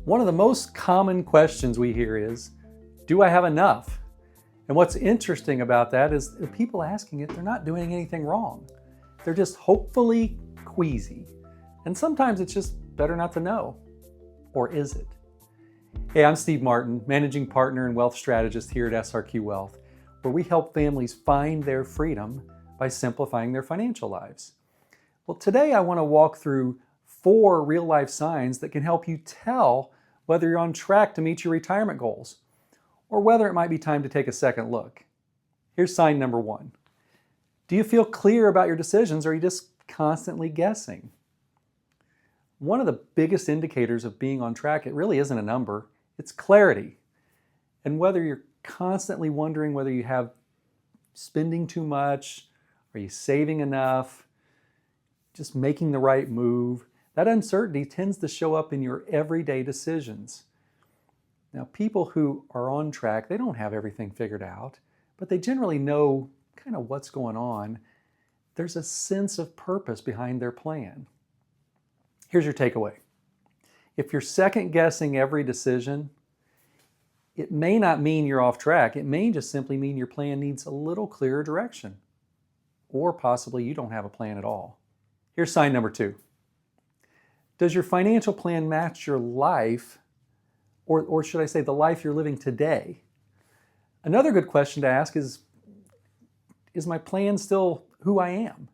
One of the most common questions we hear is, do I have enough? And what's interesting about that is the people asking it, they're not doing anything wrong. They're just hopefully queasy. And sometimes it's just better not to know. Or is it? Hey, I'm Steve Martin, Managing Partner and Wealth Strategist here at SRQ Wealth, where we help families find their freedom by simplifying their financial lives. Well, today I want to walk through 4 real-life signs that can help you tell whether you're on track to meet your retirement goals, or whether it might be time to take a second look. Here's sign number 1. Do you feel clear about your decisions, or are you just constantly guessing? One of the biggest indicators of being on track, it really isn't a number, it's clarity. And whether you're constantly wondering whether you have spending too much, are you saving enough, just making the right move, that uncertainty tends to show up in your everyday decisions. Now, people who are on track, they don't have everything figured out, but they generally know kind of what's going on. There's a sense of purpose behind their plan. Here's your takeaway. If you're second guessing every decision, it may not mean you're off track. It may just simply mean your plan needs a little clearer direction, or possibly you don't have a plan at all. Here's sign number 2. Does your financial plan match your life, or should I say the life you're living today? Another good question to ask is my plan still who I am?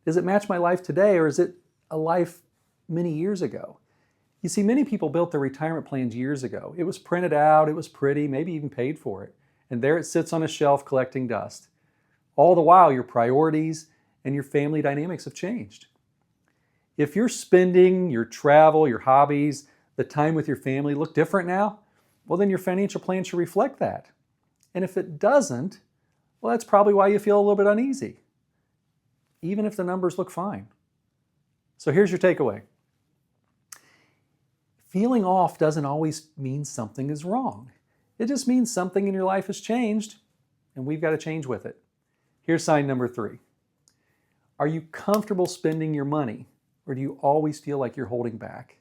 Does it match my life today, or is it a life many years ago? You see, many people built their retirement plans years ago. It was printed out, it was pretty, maybe even paid for it. And there it sits on a shelf collecting dust. All the while, your priorities and your family dynamics have changed. If your spending, your travel, your hobbies, the time with your family look different now, well, then your financial plan should reflect that. And if it doesn't, well, that's probably why you feel a little bit uneasy, even if the numbers look fine. So here's your takeaway. Feeling off doesn't always mean something is wrong. It just means something in your life has changed, and we've got to change with it. Here's sign number 3. Are you comfortable spending your money, or do you always feel like you're holding back?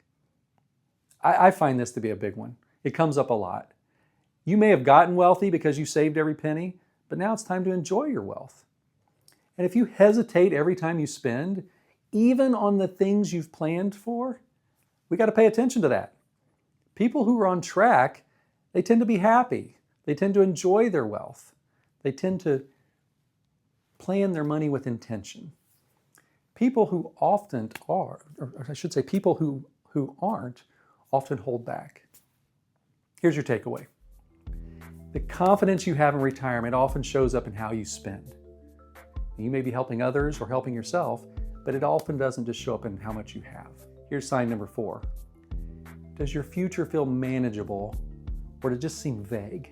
I find this to be a big one. It comes up a lot. You may have gotten wealthy because you saved every penny, but now it's time to enjoy your wealth. And if you hesitate every time you spend, even on the things you've planned for, we got to pay attention to that. People who are on track, they tend to be happy. They tend to enjoy their wealth. They tend to plan their money with intention. People who often are, or I should say people who aren't, often hold back. Here's your takeaway. The confidence you have in retirement often shows up in how you spend. You may be helping others or helping yourself, but it often doesn't just show up in how much you have. Here's sign number 4. Does your future feel manageable, or does it just seem vague?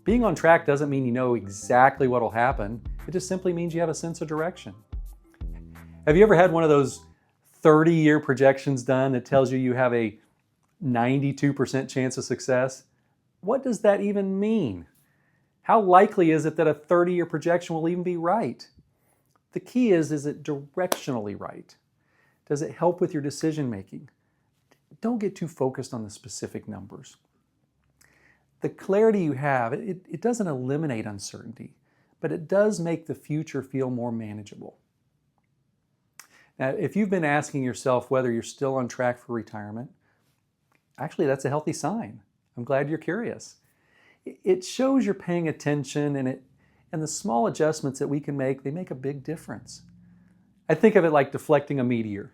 Being on track doesn't mean you know exactly what will happen. It just simply means you have a sense of direction. Have you ever had one of those 30-year projections done that tells you have a 92% chance of success? What does that even mean? How likely is it that a 30-year projection will even be right? The key is it directionally right? Does it help with your decision making? Don't get too focused on the specific numbers. The clarity you have, it doesn't eliminate uncertainty, but it does make the future feel more manageable. Now, if you've been asking yourself whether you're still on track for retirement, actually that's a healthy sign. I'm glad you're curious. It shows you're paying attention, and the small adjustments that we can make, they make a big difference. I think of it like deflecting a meteor.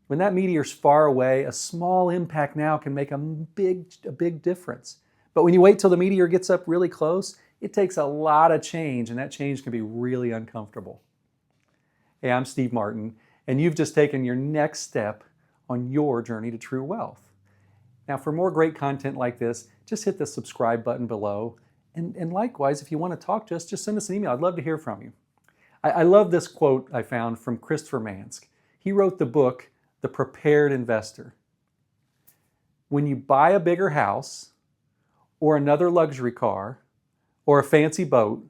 When that meteor's far away, a small impact now can make a big difference. But when you wait till the meteor gets up really close, it takes a lot of change, and that change can be really uncomfortable. Hey, I'm Steve Martin, and you've just taken your next step on your journey to true wealth. Now, for more great content like this, just hit the subscribe button below. And likewise, if you want to talk to us, just send us an email. I'd love to hear from you. I love this quote I found from Christopher Mansk. He wrote the book, The Prepared Investor. When you buy a bigger house, or another luxury car, or a fancy boat,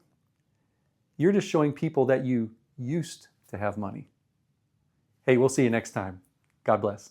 you're just showing people that you used to have money. Hey, we'll see you next time. God bless.